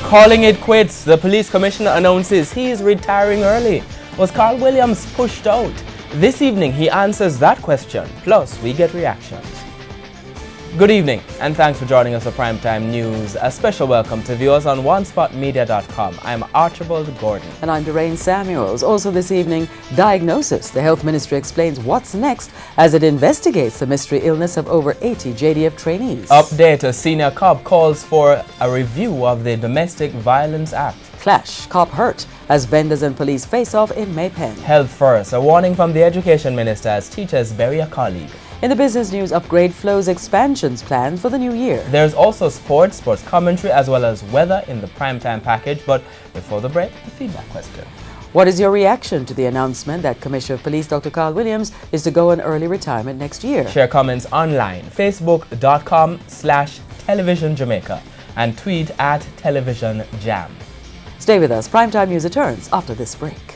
Calling it quits, the police commissioner announces he is retiring early. Was Carl Williams pushed out? This evening he answers that question, plus we get reactions. Good evening and thanks for joining us for Primetime News. A special welcome to viewers on onespotmedia.com. I'm Archibald Gordon. And I'm Doreen Samuels. Also this evening, Diagnosis. The Health Ministry explains what's next as it investigates the mystery illness of over 80 JDF trainees. Update, a senior cop calls for a review of the Domestic Violence Act. Clash, cop hurt as vendors and police face off in Maypen. Health first, a warning from the Education Minister as teachers bury a colleague. In the business news, Upgrade Flow's expansions planned for the new year. There's also sports commentary, as well as weather in the primetime package. But before the break, the feedback question. What is your reaction to the announcement that Commissioner of Police Dr. Carl Williams is to go on early retirement next year? Share comments online, facebook.com/Television Jamaica and tweet @Television Jam. Stay with us. Primetime News returns after this break.